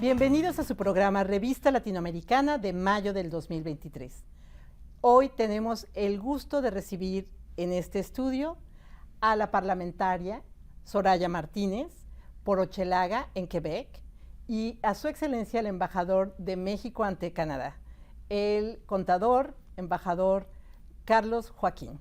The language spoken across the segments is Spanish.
Bienvenidos a su programa Revista Latinoamericana de mayo del 2023. Hoy tenemos el gusto de recibir en este estudio a la parlamentaria Soraya Martínez por Hochelaga, en Quebec, y a su excelencia el embajador de México ante Canadá, el contador, embajador Carlos Joaquín.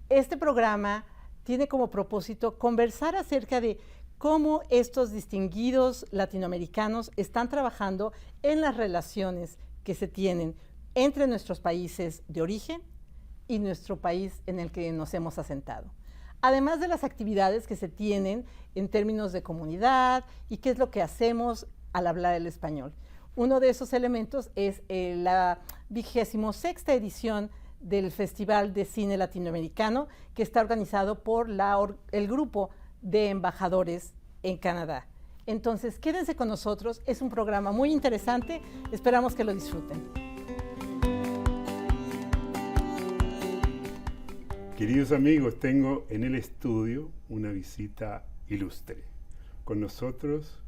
Este programa tiene como propósito conversar acerca de cómo estos distinguidos latinoamericanos están trabajando en las relaciones que se tienen entre nuestros países de origen y nuestro país en el que nos hemos asentado. Además de las actividades que se tienen en términos de comunidad y qué es lo que hacemos al hablar el español. Uno de esos elementos es la 26ª edición del Festival de Cine Latinoamericano, que está organizado por el grupo de embajadores en Canadá. Entonces, quédense con nosotros, es un programa muy interesante, esperamos que lo disfruten. Queridos amigos, tengo en el estudio una visita ilustre. Con nosotros,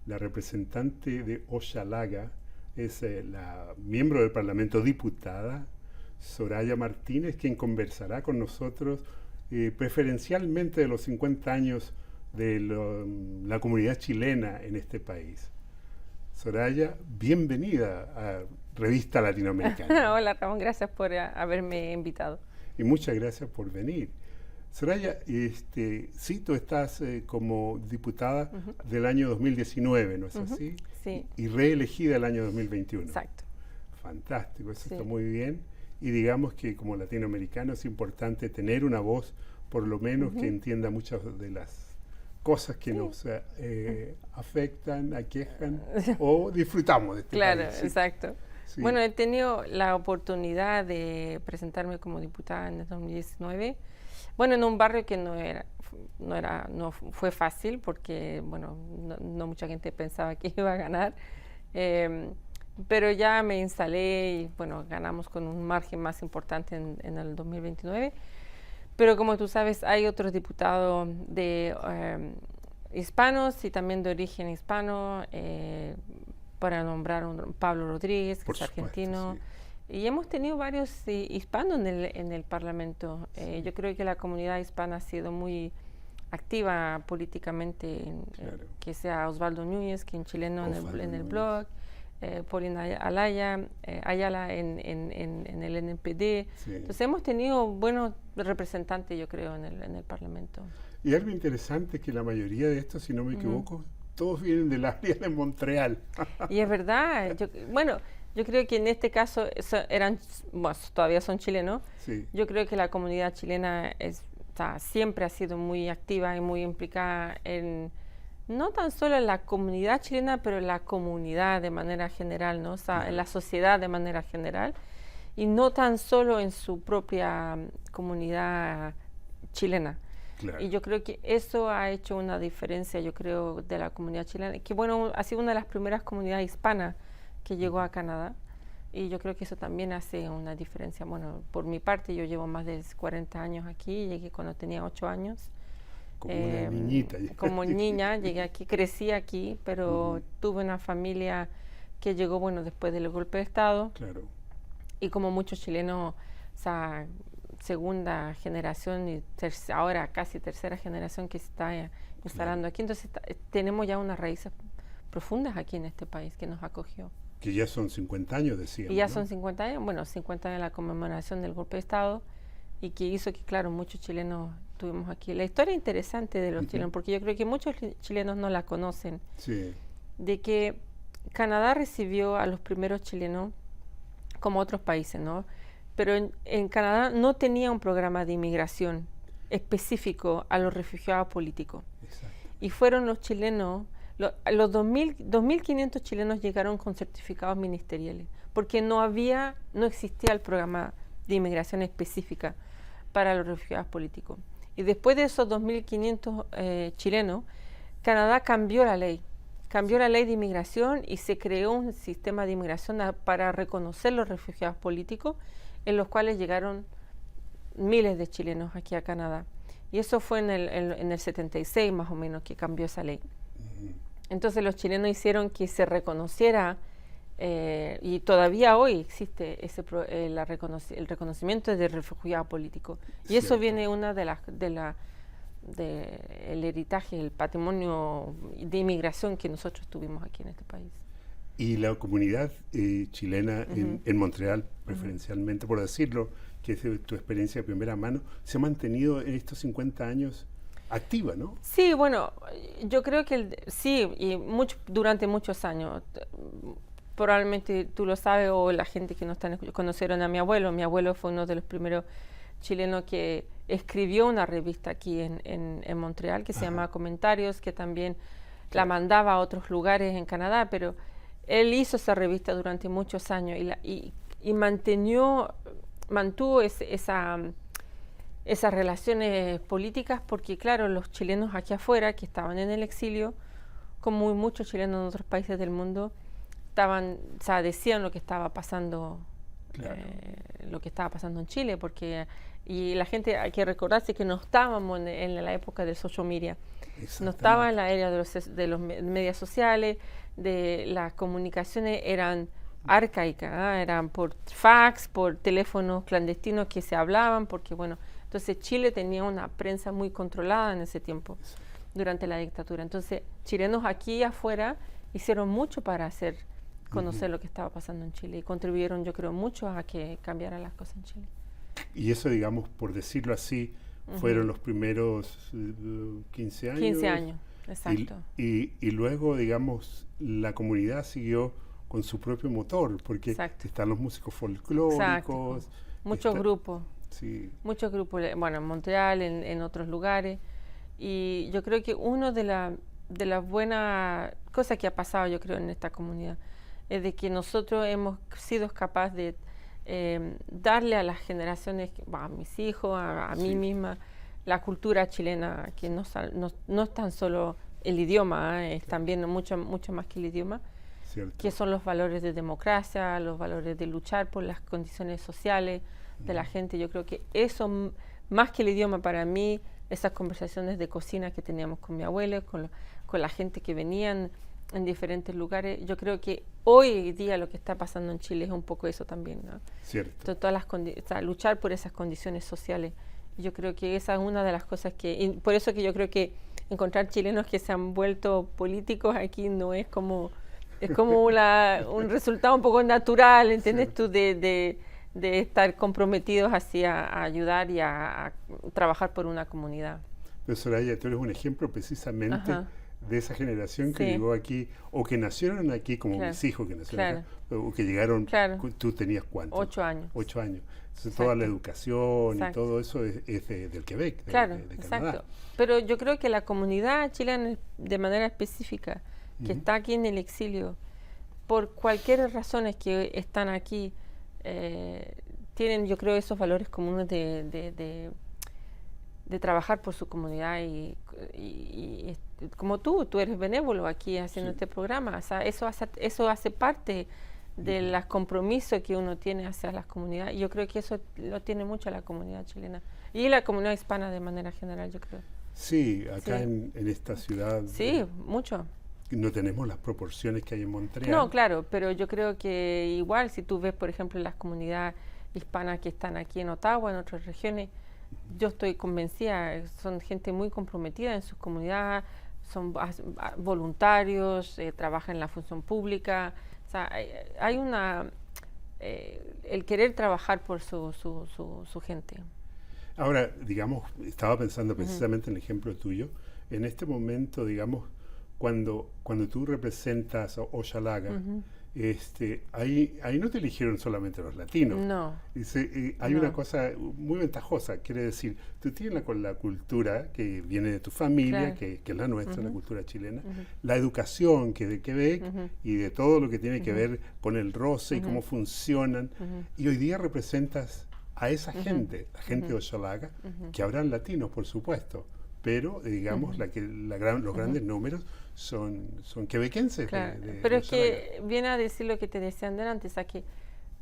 la representante de Hochelaga es la miembro del Parlamento, diputada Soraya Martínez, quien conversará con nosotros preferencialmente de los 50 años de la comunidad chilena en este país. Soraya, bienvenida a Revista Latinoamericana. Hola Ramón, gracias por haberme invitado. Y muchas gracias por venir. Soraya, sí, tú estás como diputada del año 2019, ¿no es así? Sí. Y reelegida el año 2021. Exacto. Fantástico, eso Sí. está muy bien. Y digamos que como latinoamericano es importante tener una voz, por lo menos que entienda muchas de las cosas que nos afectan, aquejan o disfrutamos de este Claro, país. ¿Sí? exacto. Sí. Bueno, he tenido la oportunidad de presentarme como diputada en el 2019. Bueno, en un barrio que no fue fácil porque, bueno, no mucha gente pensaba que iba a ganar. Pero ya me instalé y, bueno, ganamos con un margen más importante en el 2029. Pero como tú sabes, hay otros diputados de hispanos y también de origen hispano, para nombrar Pablo Rodríguez, que Por es supuesto, argentino. sí. Y hemos tenido varios hispanos en el Parlamento. Sí. Yo creo que la comunidad hispana ha sido muy activa políticamente, Claro. que sea Osvaldo Núñez, que es chileno en el Núñez. blog, Paulina Ayala en el NPD. Sí. Entonces hemos tenido buenos representantes, yo creo, en el Parlamento. Y algo interesante es que la mayoría de estos, si no me equivoco, todos vienen del área de Montreal. Y es verdad, yo creo que en este caso todavía son chilenos. Sí. Yo creo que la comunidad chilena siempre ha sido muy activa y muy implicada no tan solo en la comunidad chilena, pero en la comunidad de manera general, ¿no? O sea, en la sociedad de manera general, y no tan solo en su propia comunidad chilena. Claro. Y yo creo que eso ha hecho una diferencia, yo creo, de la comunidad chilena, que bueno, ha sido una de las primeras comunidades hispanas que llegó a Canadá, y yo creo que eso también hace una diferencia. Bueno, por mi parte, yo llevo más de 40 años aquí, llegué cuando tenía 8 años. Como una niñita. Como niña, llegué aquí, crecí aquí, pero tuve una familia que llegó, bueno, después del golpe de Estado. Claro. Y como muchos chilenos, o sea, segunda generación y ahora casi tercera generación que se está instalando aquí. Entonces tenemos ya unas raíces profundas aquí en este país que nos acogió. Que ya son 50 años, decíamos. Y ya ¿no? son 50 años, bueno, 50 años de la conmemoración del golpe de Estado, y que hizo que, claro, muchos chilenos tuvimos aquí. La historia interesante de los chilenos, porque yo creo que muchos chilenos no la conocen, Sí. de que Canadá recibió a los primeros chilenos como otros países, ¿no? Pero en Canadá no tenía un programa de inmigración específico a los refugiados políticos. Exacto. Y fueron los chilenos, los 2.500 chilenos llegaron con certificados ministeriales, porque no existía el programa de inmigración específica para los refugiados políticos. Y después de esos 2.500 chilenos, Canadá cambió la ley de inmigración y se creó un sistema de inmigración para reconocer los refugiados políticos, en los cuales llegaron miles de chilenos aquí a Canadá. Y eso fue en el 76 más o menos que cambió esa ley. Entonces los chilenos hicieron que se reconociera, y todavía hoy existe el reconocimiento del refugiado político. Y eso viene una del heritaje, el patrimonio de inmigración que nosotros tuvimos aquí en este país. Y la comunidad chilena en Montreal, preferencialmente, por decirlo, que es tu experiencia de primera mano, se ha mantenido en estos 50 años activa, ¿no? Sí, bueno, yo creo que sí, y durante muchos años. Probablemente tú lo sabes, o la gente que no están conocieron a mi abuelo. Mi abuelo fue uno de los primeros chilenos que escribió una revista aquí en Montreal que se llama Comentarios, que también la mandaba a otros lugares en Canadá, pero él hizo esa revista durante muchos años y mantuvo esas relaciones políticas, porque claro, los chilenos aquí afuera que estaban en el exilio, como muchos chilenos en otros países del mundo, decían lo que estaba pasando, lo que estaba pasando en Chile, y la gente, hay que recordarse que no estábamos en la época del social media, no estaba en la era de los medios sociales, de las comunicaciones eran arcaicas, eran por fax, por teléfonos clandestinos que se hablaban, porque bueno, entonces Chile tenía una prensa muy controlada en ese tiempo, durante la dictadura. Entonces, chilenos aquí afuera hicieron mucho para conocer lo que estaba pasando en Chile, y contribuyeron, yo creo, mucho a que cambiaran las cosas en Chile. Y eso, digamos, por decirlo así, fueron los primeros 15 años. 15 años, exacto. Y luego, digamos, la comunidad siguió con su propio motor, porque están los músicos folclóricos. Muchos grupos. Sí. Muchos grupos, bueno, en Montreal, en otros lugares. Y yo creo que una de las buenas cosas que ha pasado, yo creo, en esta comunidad, es de que nosotros hemos sido capaces de darle a las generaciones, a mis hijos, a mí misma, la cultura chilena, que no es tan solo el idioma, es también mucho más que el idioma, que son los valores de democracia, los valores de luchar por las condiciones sociales de la gente. Yo creo que eso, más que el idioma, para mí, esas conversaciones de cocina que teníamos con mi abuela, con la gente que venían en diferentes lugares, yo creo que hoy día lo que está pasando en Chile es un poco eso también, ¿no? Cierto. Luchar por esas condiciones sociales. Yo creo que esa es una de las cosas y por eso que yo creo que encontrar chilenos que se han vuelto políticos aquí no es como un resultado un poco natural, ¿entiendes tú? De estar comprometidos así a ayudar y a trabajar por una comunidad. Pero Soraya, tú eres un ejemplo precisamente de esa generación que llegó aquí, o que nacieron aquí, como mis hijos que nacieron acá, o que llegaron, tú tenías ¿cuánto? 8 años. 8 años. Entonces, toda la educación y todo eso es del Quebec, de Canadá. Exacto. Pero yo creo que la comunidad chilena, de manera específica, que está aquí en el exilio, por cualquier razones que están aquí, tienen, yo creo, esos valores comunes de trabajar por su comunidad y como tú eres benévolo aquí haciendo este programa, o sea, eso hace parte de los compromisos que uno tiene hacia las comunidades, y yo creo que eso lo tiene mucho la comunidad chilena y la comunidad hispana de manera general, yo creo. Sí, acá en esta ciudad. Sí, mucho. No tenemos las proporciones que hay en Montreal. No, claro, pero yo creo que igual si tú ves, por ejemplo, las comunidades hispanas que están aquí en Ottawa, en otras regiones, yo estoy convencida, son gente muy comprometida en sus comunidades, son voluntarios, trabajan en la función pública, o sea, hay el querer trabajar por su gente. Ahora, digamos, estaba pensando precisamente en el ejemplo tuyo, en este momento, digamos, cuando tú representas a Hochelaga, ahí no te eligieron solamente los latinos. No. Hay una cosa muy ventajosa, quiere decir, tú tienes la cultura que viene de tu familia, que es la nuestra, la cultura chilena, la educación que es de Quebec y de todo lo que tiene que ver con el roce y cómo funcionan, y hoy día representas a esa gente, la gente de Hochelaga, que habrán latinos, por supuesto, pero digamos los grandes números son quebequenses. Claro. Pero es que viene a decir lo que te decían antes, a que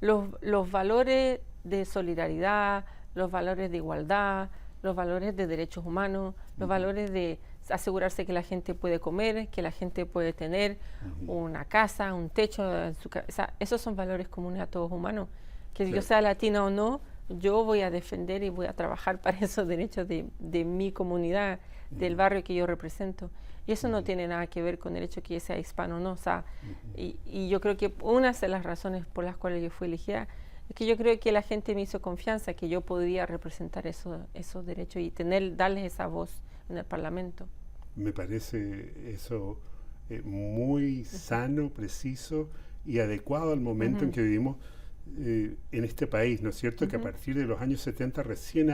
los valores de solidaridad, los valores de igualdad, los valores de derechos humanos, los valores asegurarse que la gente puede comer, que la gente puede tener una casa, un techo en su casa. Esos son valores comunes a todos humanos. Que yo sea latina o no, yo voy a defender y voy a trabajar para esos derechos de mi comunidad, del barrio que yo represento. Y eso no tiene nada que ver con el hecho que yo sea hispano o no. O sea, y yo creo que una de las razones por las cuales yo fui elegida es que yo creo que la gente me hizo confianza que yo podía representar esos derechos y darles esa voz en el Parlamento. Me parece eso muy sano, preciso y adecuado al momento en que vivimos en este país, ¿no es cierto? Que a partir de los años 70 recién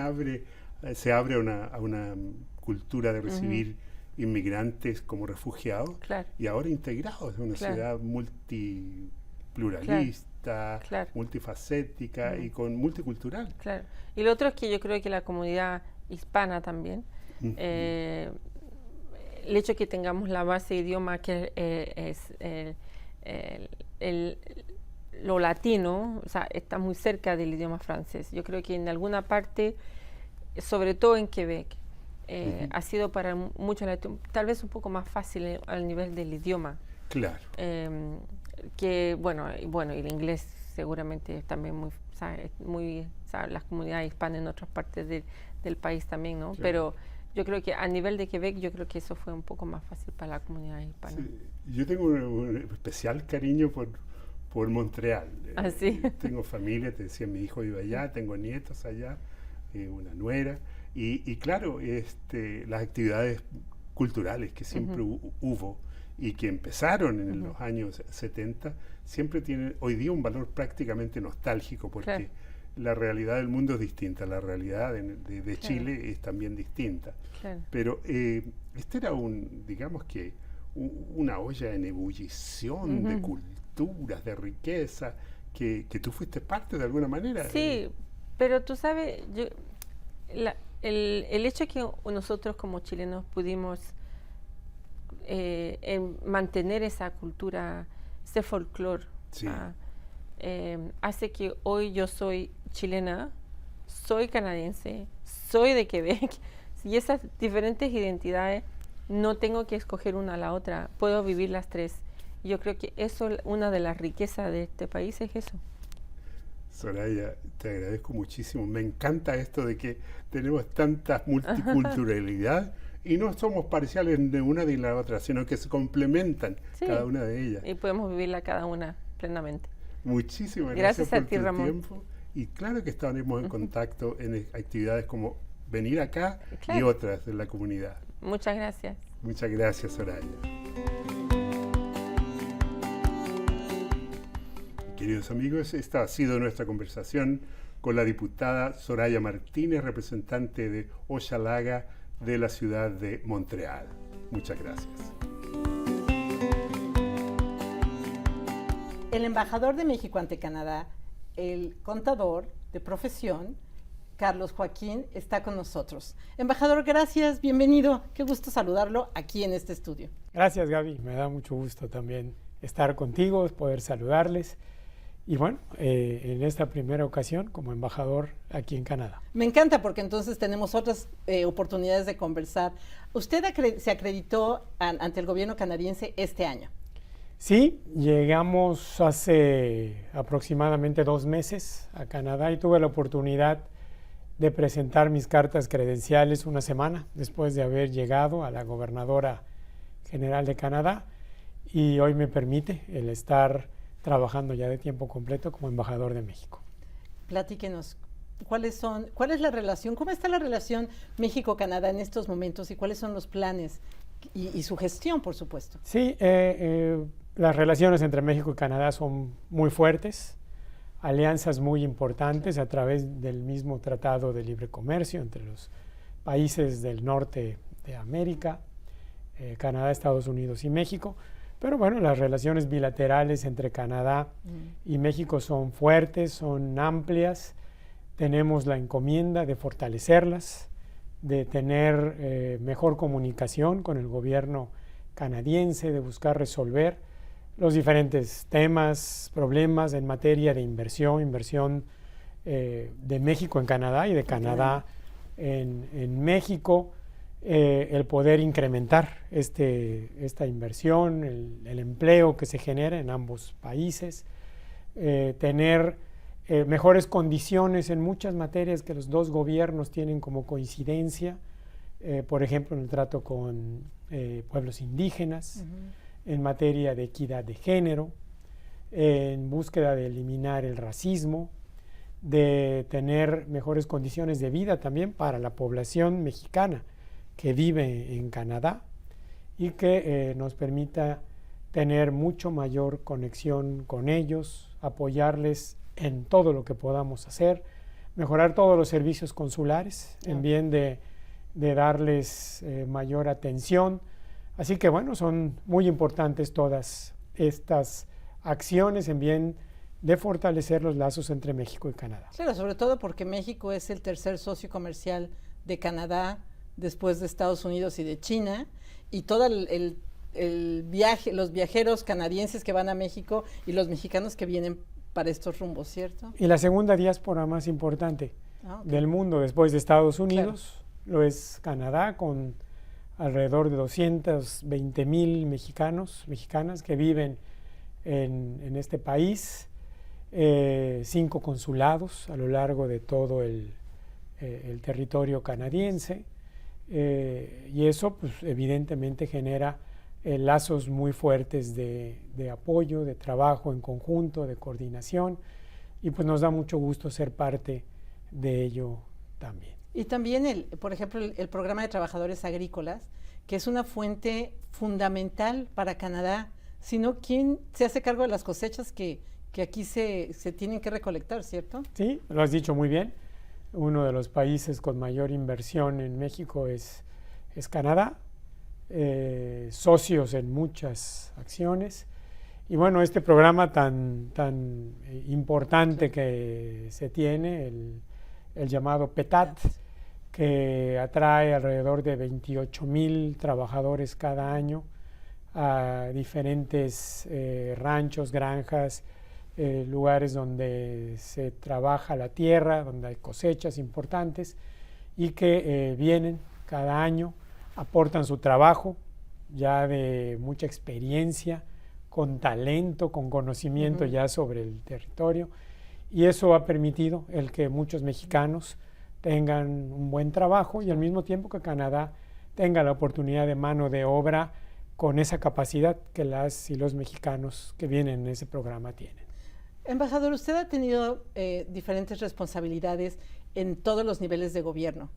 se abre a una cultura de recibir inmigrantes como refugiados y ahora integrados en una ciudad multipluralista, multifacética y multicultural. Claro. Y lo otro es que yo creo que la comunidad hispana también, el hecho de que tengamos la base de idioma que es lo latino, o sea, está muy cerca del idioma francés. Yo creo que en alguna parte, sobre todo en Quebec, ha sido para muchos latinos tal vez un poco más fácil al nivel del idioma. Claro. Que bueno, y el inglés seguramente también las comunidades hispanas en otras partes del país también, ¿no? Claro. Pero yo creo que a nivel de Quebec, yo creo que eso fue un poco más fácil para la comunidad hispana. Sí. Yo tengo un especial cariño por Montreal. ¿Ah, sí? Tengo familia, te decía, mi hijo vive allá, tengo nietos allá, una nuera. Y claro, las actividades culturales que siempre hubo y que empezaron en los años 70, siempre tienen hoy día un valor prácticamente nostálgico, porque la realidad del mundo es distinta, la realidad de Chile es también distinta. Claro. Pero este era digamos que una olla en ebullición de culturas, de riqueza, que tú fuiste parte de alguna manera. Sí, pero tú sabes, el hecho de que nosotros como chilenos pudimos mantener esa cultura, ese folclore, hace que hoy yo soy chilena, soy canadiense, soy de Quebec, y esas diferentes identidades no tengo que escoger una a la otra, puedo vivir las tres. Yo creo que eso, una de las riquezas de este país es eso. Soraya, te agradezco muchísimo. Me encanta esto de que tenemos tanta multiculturalidad y no somos parciales de una ni la otra, sino que se complementan cada una de ellas. Y podemos vivirla cada una plenamente. Muchísimas gracias por a ti, tu Ramón. tiempo. Y claro que estaremos en contacto en actividades como venir acá y otras de la comunidad. Muchas gracias. Muchas gracias, Soraya. Queridos amigos, esta ha sido nuestra conversación con la diputada Soraya Martínez, representante de Hochelaga de la ciudad de Montreal. Muchas gracias. El embajador de México ante Canadá, el contador de profesión, Carlos Joaquín, está con nosotros. Embajador, gracias, bienvenido. Qué gusto saludarlo aquí en este estudio. Gracias, Gaby. Me da mucho gusto también estar contigo, poder saludarles. Y bueno, en esta primera ocasión como embajador aquí en Canadá. Me encanta porque entonces tenemos otras oportunidades de conversar. Usted se acreditó ante el gobierno canadiense este año. Sí, llegamos hace aproximadamente 2 meses a Canadá y tuve la oportunidad de presentar mis cartas credenciales una semana después de haber llegado a la gobernadora general de Canadá, y hoy me permite el estar trabajando ya de tiempo completo como embajador de México. Platíquenos, ¿cuál es la relación, cómo está la relación México-Canadá en estos momentos y cuáles son los planes y su gestión, por supuesto? Sí, las relaciones entre México y Canadá son muy fuertes, alianzas muy importantes a través del mismo Tratado de Libre Comercio entre los países del norte de América, Canadá, Estados Unidos y México. Pero bueno, las relaciones bilaterales entre Canadá y México son fuertes, son amplias. Tenemos la encomienda de fortalecerlas, de tener mejor comunicación con el gobierno canadiense, de buscar resolver los diferentes temas, problemas en materia de inversión de México en Canadá y de Canadá en México. el poder incrementar esta inversión, el empleo que se genera en ambos países, tener mejores condiciones en muchas materias que los dos gobiernos tienen como coincidencia, por ejemplo, en el trato con pueblos indígenas, en materia de equidad de género, en búsqueda de eliminar el racismo, de tener mejores condiciones de vida también para la población mexicana que vive en Canadá y que nos permita tener mucho mayor conexión con ellos, apoyarles en todo lo que podamos hacer, mejorar todos los servicios consulares en bien de darles mayor atención. Así que bueno, son muy importantes todas estas acciones en bien de fortalecer los lazos entre México y Canadá. Claro, sobre todo porque México es el tercer socio comercial de Canadá después de Estados Unidos y de China, y todo el viaje, los viajeros canadienses que van a México y los mexicanos que vienen para estos rumbos, ¿cierto? Y la segunda diáspora más importante del mundo después de Estados Unidos lo es Canadá, con alrededor de 220,000 mexicanas que viven en este país, 5 consulados a lo largo de todo el territorio canadiense, y eso pues evidentemente genera lazos muy fuertes de apoyo, de trabajo en conjunto, de coordinación, y pues nos da mucho gusto ser parte de ello también. Y también, por ejemplo, el programa de trabajadores agrícolas, que es una fuente fundamental para Canadá, sino ¿quién se hace cargo de las cosechas que aquí se tienen que recolectar, ¿cierto? Sí, lo has dicho muy bien. Uno de los países con mayor inversión en México es Canadá, socios en muchas acciones. Y bueno, este programa tan importante que se tiene, el llamado PETAT, que atrae alrededor de 28,000 trabajadores cada año a diferentes ranchos, granjas, lugares donde se trabaja la tierra, donde hay cosechas importantes, y que vienen cada año, aportan su trabajo ya de mucha experiencia, con talento, con conocimiento ya sobre el territorio, y eso ha permitido el que muchos mexicanos tengan un buen trabajo y al mismo tiempo que Canadá tenga la oportunidad de mano de obra con esa capacidad que las y los mexicanos que vienen en ese programa tienen. Embajador, usted ha tenido diferentes responsabilidades en todos los niveles de gobierno,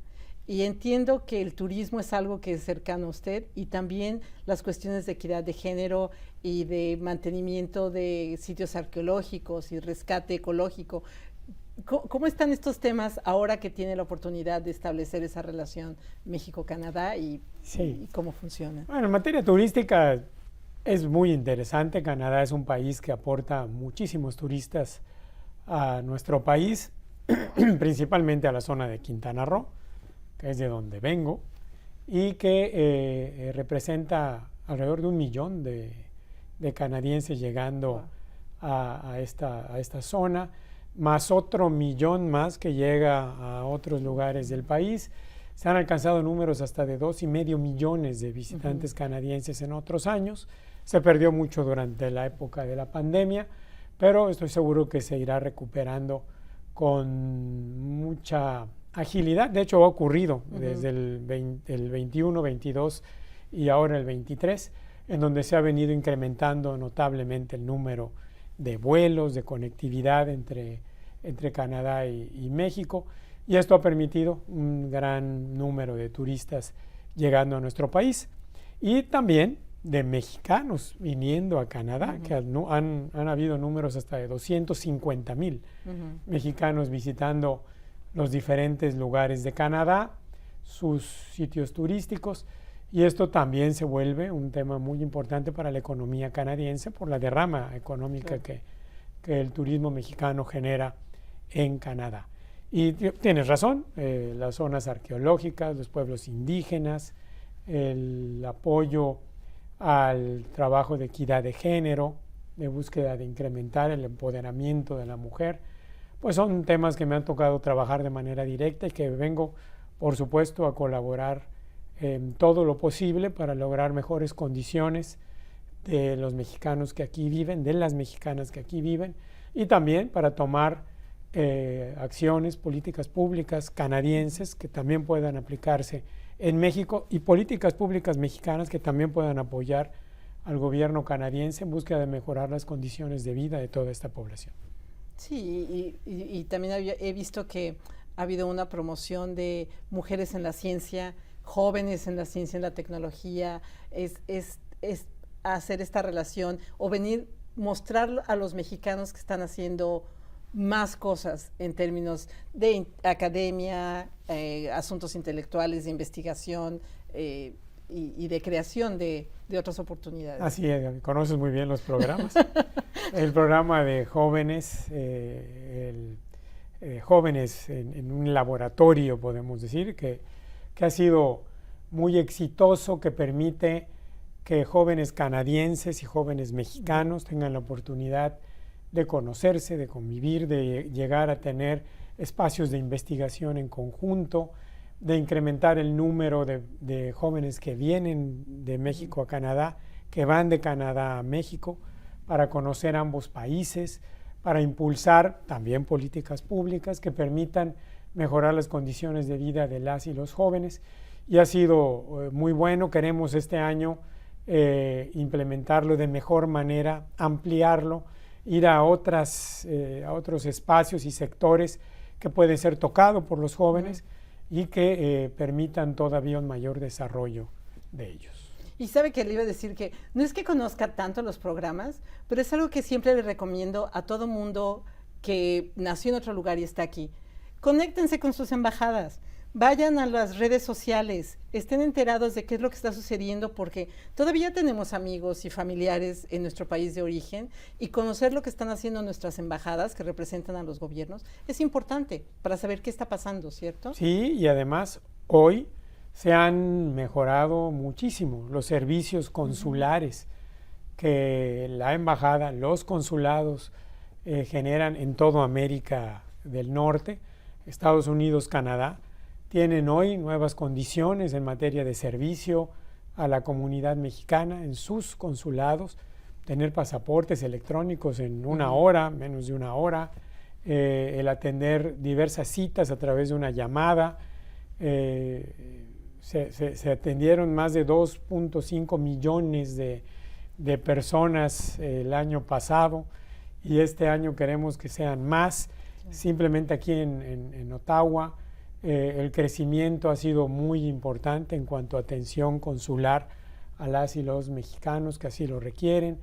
y entiendo que el turismo es algo que es cercano a usted, y también las cuestiones de equidad de género y de mantenimiento de sitios arqueológicos y rescate ecológico. ¿Cómo están estos temas ahora que tiene la oportunidad de establecer esa relación México-Canadá y cómo funciona? Bueno, en materia turística es muy interesante. Canadá es un país que aporta muchísimos turistas a nuestro país, principalmente a la zona de Quintana Roo, que es de donde vengo, y que representa alrededor de 1 millón de canadienses llegando a esta zona, más otro 1 millón más que llega a otros lugares del país. Se han alcanzado números hasta de 2,5 millones de visitantes canadienses en otros años. Se perdió mucho durante la época de la pandemia, pero estoy seguro que se irá recuperando con mucha agilidad. De hecho, ha ocurrido desde el 21, 22 y ahora el 23, en donde se ha venido incrementando notablemente el número de vuelos, de conectividad entre Canadá y México, y esto ha permitido un gran número de turistas llegando a nuestro país, y también de mexicanos viniendo a Canadá, que han habido números hasta de 250,000 mexicanos visitando los diferentes lugares de Canadá, sus sitios turísticos, y esto también se vuelve un tema muy importante para la economía canadiense por la derrama económica que el turismo mexicano genera en Canadá. Y tienes razón, las zonas arqueológicas, los pueblos indígenas, el apoyo al trabajo de equidad de género, de búsqueda de incrementar el empoderamiento de la mujer, pues son temas que me han tocado trabajar de manera directa y que vengo, por supuesto, a colaborar todo lo posible para lograr mejores condiciones de los mexicanos que aquí viven, de las mexicanas que aquí viven, y también para tomar acciones, políticas públicas canadienses que también puedan aplicarse en México y políticas públicas mexicanas que también puedan apoyar al gobierno canadiense en búsqueda de mejorar las condiciones de vida de toda esta población. Sí, y también he visto que ha habido una promoción de mujeres en la ciencia, jóvenes en la ciencia, en la tecnología, es hacer esta relación o mostrar a los mexicanos que están haciendo más cosas en términos de academia, asuntos intelectuales, de investigación y de creación de otras oportunidades. Así es, conoces muy bien los programas. El programa de jóvenes, jóvenes en un laboratorio, podemos decir, que ha sido muy exitoso, que permite que jóvenes canadienses y jóvenes mexicanos tengan la oportunidad de conocerse, de convivir, de llegar a tener espacios de investigación en conjunto, de incrementar el número de jóvenes que vienen de México a Canadá, que van de Canadá a México, para conocer ambos países, para impulsar también políticas públicas que permitan mejorar las condiciones de vida de las y los jóvenes. Y ha sido muy bueno. Queremos este año implementarlo de mejor manera, ampliarlo, ir a otros espacios y sectores que pueden ser tocados por los jóvenes y que permitan todavía un mayor desarrollo de ellos. Y sabe que le iba a decir que no es que conozca tanto los programas, pero es algo que siempre le recomiendo a todo mundo que nació en otro lugar y está aquí. Conéctense con sus embajadas, vayan a las redes sociales, estén enterados de qué es lo que está sucediendo, porque todavía tenemos amigos y familiares en nuestro país de origen, y conocer lo que están haciendo nuestras embajadas que representan a los gobiernos es importante para saber qué está pasando, ¿cierto? Sí, y además hoy se han mejorado muchísimo los servicios consulares que la embajada, los consulados generan en toda América del Norte, Estados Unidos, Canadá. Tienen hoy nuevas condiciones en materia de servicio a la comunidad mexicana en sus consulados, tener pasaportes electrónicos en una hora, menos de una hora, el atender diversas citas a través de una llamada. Se atendieron más de 2.5 millones de personas el año pasado y este año queremos que sean más. Simplemente aquí en Ottawa el crecimiento ha sido muy importante en cuanto a atención consular a las y los mexicanos que así lo requieren,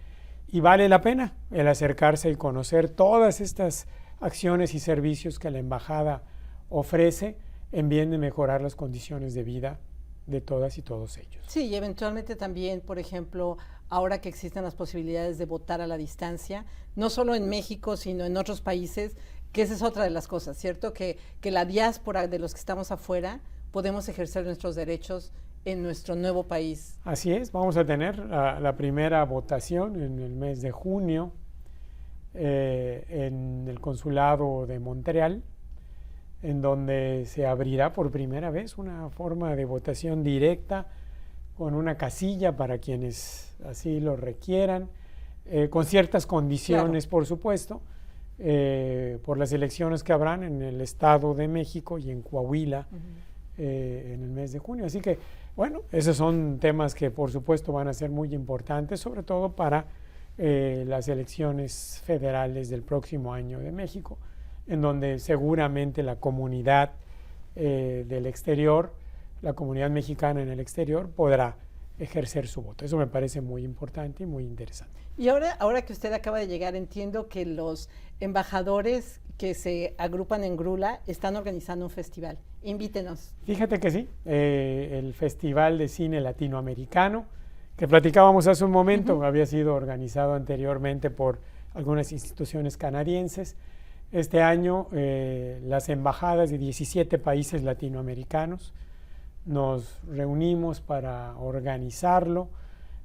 y vale la pena el acercarse y conocer todas estas acciones y servicios que la embajada ofrece en bien de mejorar las condiciones de vida de todas y todos ellos. Sí, y eventualmente también, por ejemplo, ahora que existen las posibilidades de votar a la distancia, no solo en México, sino en otros países, que esa es otra de las cosas, ¿cierto? Que la diáspora de los que estamos afuera podemos ejercer nuestros derechos en nuestro nuevo país. Así es, vamos a tener la primera votación en el mes de junio en el consulado de Montreal, en donde se abrirá por primera vez una forma de votación directa con una casilla para quienes así lo requieran, con ciertas condiciones, claro, por supuesto, por las elecciones que habrán en el Estado de México y en Coahuila en el mes de junio. Así que, bueno, esos son temas que por supuesto van a ser muy importantes, sobre todo para las elecciones federales del próximo año de México, en donde seguramente la comunidad del exterior, la comunidad mexicana en el exterior, podrá ejercer su voto. Eso me parece muy importante y muy interesante. Y ahora que usted acaba de llegar, entiendo que los embajadores que se agrupan en Grula están organizando un festival. Invítenos. Fíjate que sí, el Festival de Cine Latinoamericano, que platicábamos hace un momento, había sido organizado anteriormente por algunas instituciones canadienses. Este año las embajadas de 17 países latinoamericanos nos reunimos para organizarlo.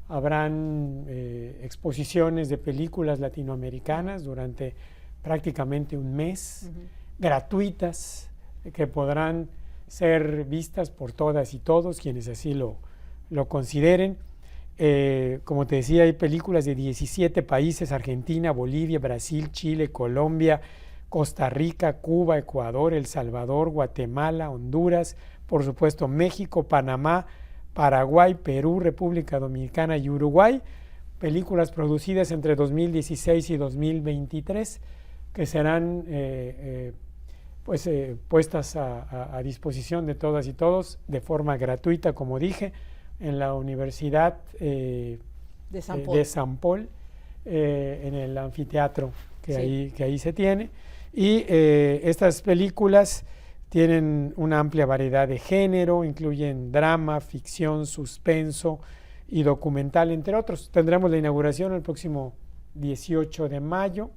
Habrán exposiciones de películas latinoamericanas durante prácticamente un mes, gratuitas, que podrán ser vistas por todas y todos quienes así lo consideren. Como te decía, hay películas de 17 países: Argentina, Bolivia, Brasil, Chile, Colombia, Costa Rica, Cuba, Ecuador, El Salvador, Guatemala, Honduras, por supuesto México, Panamá, Paraguay, Perú, República Dominicana y Uruguay. Películas producidas entre 2016 y 2023 que serán puestas a disposición de todas y todos de forma gratuita, como dije, en la Universidad de San Paul, en el anfiteatro que ahí se tiene. Y estas películas tienen una amplia variedad de género, incluyen drama, ficción, suspenso y documental, entre otros. Tendremos la inauguración el próximo 18 de mayo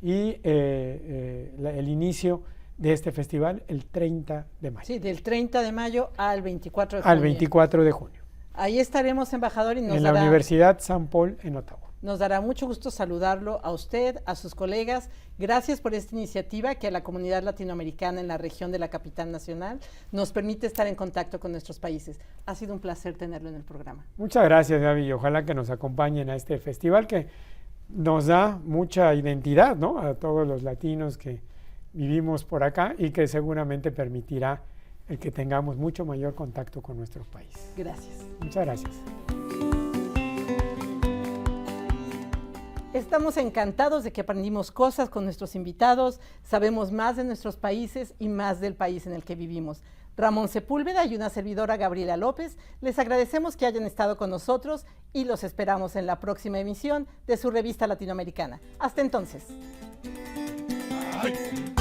y el inicio de este festival el 30 de mayo. Sí, del 30 de mayo al 24 de junio. Al 24 de junio. Ahí estaremos, embajador, y en la Universidad San Paul en Ottawa. Nos dará mucho gusto saludarlo a usted, a sus colegas. Gracias por esta iniciativa que a la comunidad latinoamericana en la región de la capital nacional nos permite estar en contacto con nuestros países. Ha sido un placer tenerlo en el programa. Muchas gracias, Gaby, y ojalá que nos acompañen a este festival que nos da mucha identidad, ¿no?, a todos los latinos que vivimos por acá, y que seguramente permitirá el que tengamos mucho mayor contacto con nuestro país. Gracias. Muchas gracias. Estamos encantados de que aprendimos cosas con nuestros invitados, sabemos más de nuestros países y más del país en el que vivimos. Ramón Sepúlveda y una servidora, Gabriela López, les agradecemos que hayan estado con nosotros y los esperamos en la próxima emisión de su revista latinoamericana. Hasta entonces. Ay.